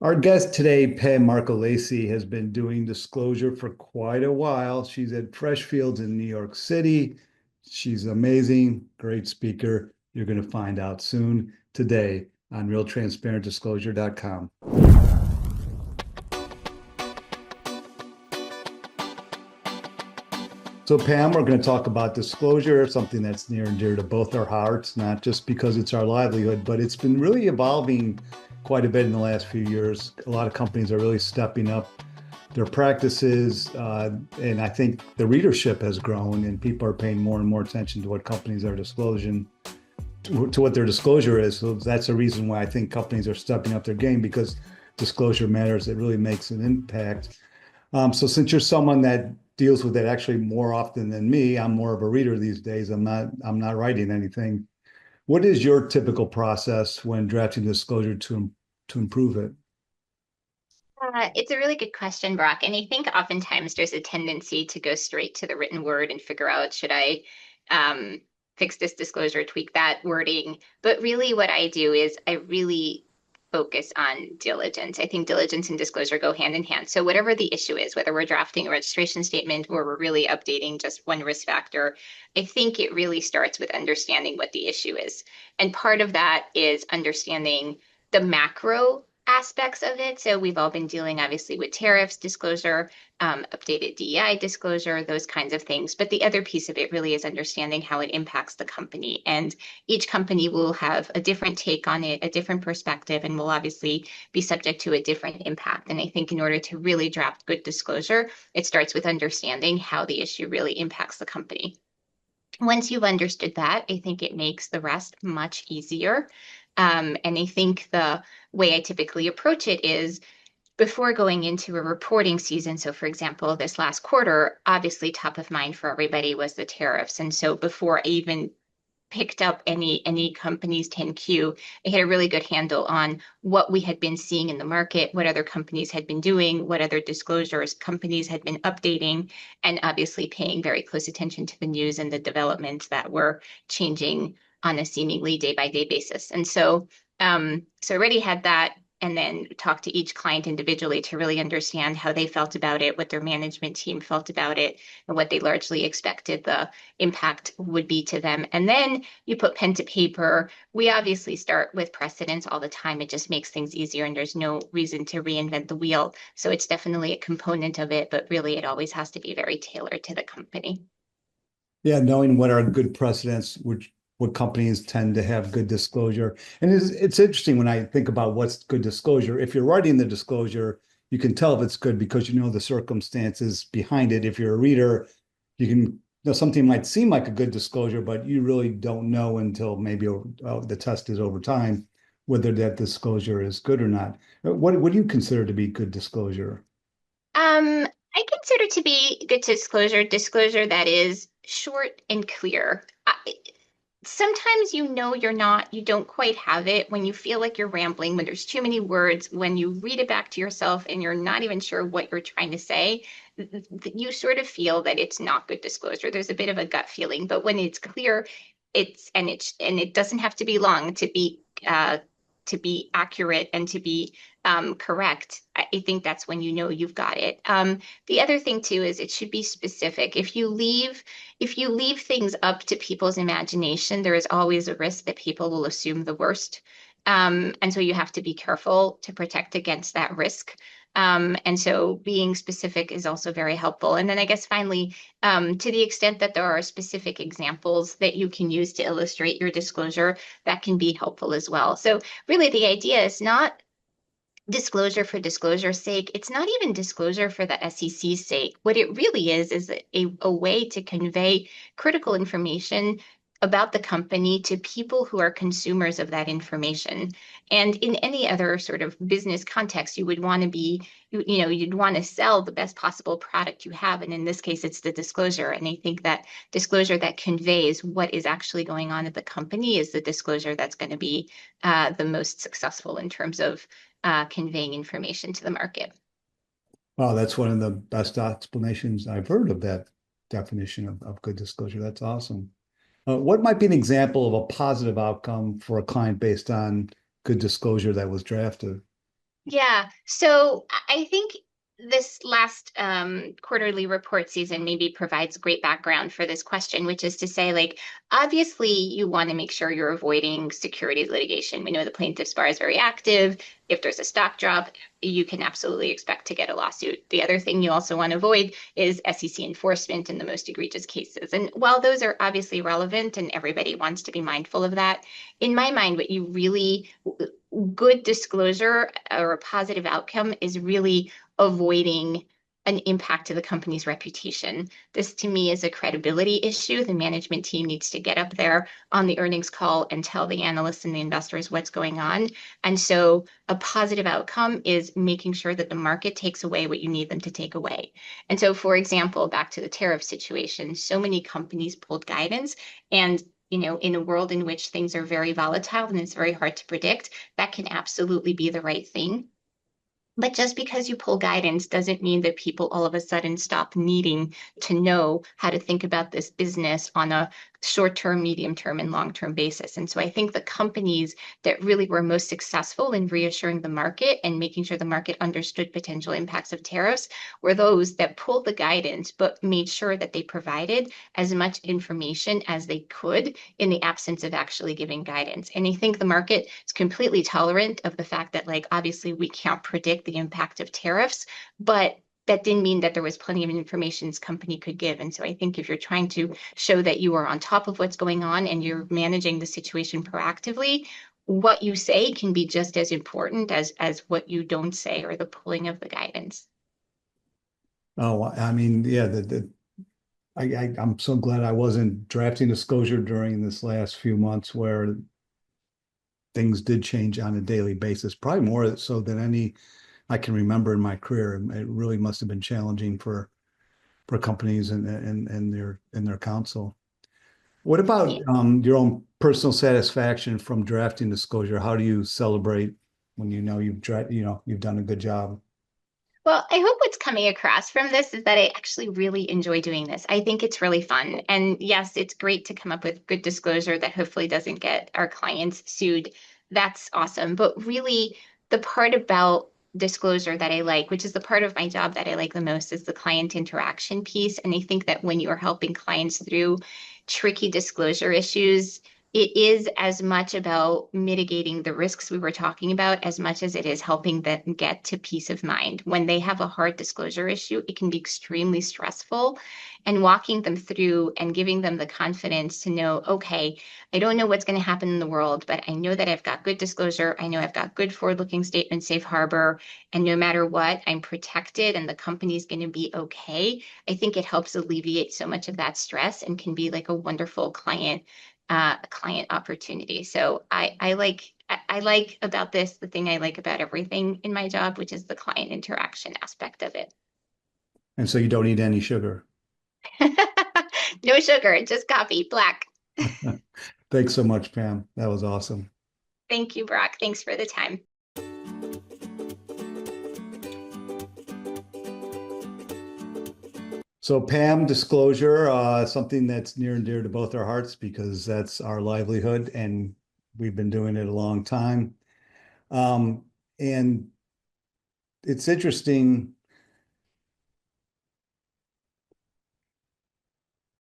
Our guest today, Pam Marcogliese, has been doing disclosure for quite a while. She's at Freshfields in New York City. She's amazing, great speaker. You're going to find out soon today on realtransparentdisclosure.com. So, Pam, we're going to talk about disclosure, something that's near and dear to both our hearts, not just because it's our livelihood, but it's been really evolving quite a bit in the last few years. A lot of companies are really stepping up their practices, and I think the readership has grown, and people are paying more and more attention to what companies are disclosing, to what their disclosure is. So that's a reason why I think companies are stepping up their game because disclosure matters. It really makes an impact. So since you're someone that deals with it actually more often than me, I'm more of a reader these days. I'm not writing anything. What is your typical process when drafting disclosure to improve it? It's a really good question, Brock. And I think oftentimes there's a tendency to go straight to the written word and figure out, should I um, fix this disclosure, tweak that wording? But really, what I do is I really focus on diligence. I think diligence and disclosure go hand in hand. So, whatever the issue is, whether we're drafting a registration statement or we're really updating just one risk factor, I think it really starts with understanding what the issue is. And part of that is understanding the macro aspects of it. So we've all been dealing obviously with tariffs disclosure, updated DEI disclosure, those kinds of things. But the other piece of it really is understanding how it impacts the company. And each company will have a different take on it, a different perspective, and will obviously be subject to a different impact. And I think in order to really draft good disclosure, it starts with understanding how the issue really impacts the company. Once you've understood that, I think it makes the rest much easier. And I think the way I typically approach it is before going into a reporting season. So, for example, this last quarter, obviously top of mind for everybody was the tariffs. And so before I even picked up any company's 10Q, I had a really good handle on what we had been seeing in the market, what other companies had been doing, what other disclosures companies had been updating, and obviously paying very close attention to the news and the developments that were changing on a seemingly day by day basis. And so I already had that, and then talk to each client individually to really understand how they felt about it, what their management team felt about it, and what they largely expected the impact would be to them. And then you put pen to paper. We obviously start with precedents all the time. It just makes things easier, and there's no reason to reinvent the wheel. So it's definitely a component of it, but really it always has to be very tailored to the company. Yeah, knowing what are good precedents, which what companies tend to have good disclosure. And it's interesting when I think about what's good disclosure. If you're writing the disclosure, you can tell if it's good because you know the circumstances behind it. If you're a reader, you can know something might seem like a good disclosure, but you really don't know until maybe the test is over time whether that disclosure is good or not. What do you consider to be good disclosure? I consider to be good disclosure that is short and clear. Sometimes you don't quite have it when you feel like you're rambling, when there's too many words, when you read it back to yourself and you're not even sure what you're trying to say, you sort of feel that it's not good disclosure. There's a bit of a gut feeling, but when it's clear, it doesn't have to be long to be accurate and to be correct. I think that's when you know you've got it. The other thing too is it should be specific. If you leave things up to people's imagination, there is always a risk that people will assume the worst. And so you have to be careful to protect against that risk. And so being specific is also very helpful. And then I guess finally, to the extent that there are specific examples that you can use to illustrate your disclosure, that can be helpful as well. So really the idea is not disclosure for disclosure's sake. It's not even disclosure for the SEC's sake. What it really is a way to convey critical information about the company to people who are consumers of that information. And in any other sort of business context, you would want to be, you'd want to sell the best possible product you have. And in this case, it's the disclosure. And I think that disclosure that conveys what is actually going on at the company is the disclosure that's going to be the most successful in terms of conveying information to the market. Wow, that's one of the best explanations I've heard of that definition of good disclosure. That's awesome. What might be an example of a positive outcome for a client based on good disclosure that was drafted? Yeah. So I think this last quarterly report season maybe provides great background for this question, which is to say, like, obviously, you want to make sure you're avoiding securities litigation. We know the plaintiff's bar is very active. If there's a stock drop, you can absolutely expect to get a lawsuit. The other thing you also want to avoid is SEC enforcement in the most egregious cases. And while those are obviously relevant and everybody wants to be mindful of that, in my mind, what you really good disclosure or a positive outcome is really avoiding an impact to the company's reputation. This to me is a credibility issue. The management team needs to get up there on the earnings call and tell the analysts and the investors what's going on. And so a positive outcome is making sure that the market takes away what you need them to take away. And so, for example, back to the tariff situation, so many companies pulled guidance and in a world in which things are very volatile and it's very hard to predict, that can absolutely be the right thing. But just because you pull guidance doesn't mean that people all of a sudden stop needing to know how to think about this business on a short term, medium term, and long term basis. And so I think the companies that really were most successful in reassuring the market and making sure the market understood potential impacts of tariffs were those that pulled the guidance, but made sure that they provided as much information as they could in the absence of actually giving guidance. And I think the market is completely tolerant of the fact that, like, obviously we can't predict the impact of tariffs, but that didn't mean that there was plenty of information this company could give. And so I think if you're trying to show that you are on top of what's going on and you're managing the situation proactively, what you say can be just as important as what you don't say or the pulling of the guidance. Oh, I mean, yeah, I'm so glad I wasn't drafting disclosure during this last few months where things did change on a daily basis, probably more so than any I can remember in my career. It really must have been challenging for companies and their counsel. What about your own personal satisfaction from drafting disclosure? How do you celebrate when you know you've done a good job? Well, I hope what's coming across from this is that I actually really enjoy doing this. I think it's really fun. And yes, it's great to come up with good disclosure that hopefully doesn't get our clients sued. That's awesome. But really, the part about disclosure that I like, which is the part of my job that I like the most, is the client interaction piece. And I think that when you are helping clients through tricky disclosure issues, it is as much about mitigating the risks we were talking about as much as it is helping them get to peace of mind. When they have a hard disclosure issue, it can be extremely stressful. And walking them through and giving them the confidence to know, okay, I don't know what's going to happen in the world, but I know that I've got good disclosure. I know I've got good forward-looking statement, safe harbor. And no matter what, I'm protected and the company's going to be okay. I think it helps alleviate so much of that stress and can be like a wonderful client opportunity. So I like about this the thing I like about everything in my job, which is the client interaction aspect of it. And so you don't eat any sugar. No sugar, just coffee, black. Thanks so much, Pam. That was awesome. Thank you, Brock. Thanks for the time. So Pam, disclosure, something that's near and dear to both our hearts because that's our livelihood and we've been doing it a long time. And it's interesting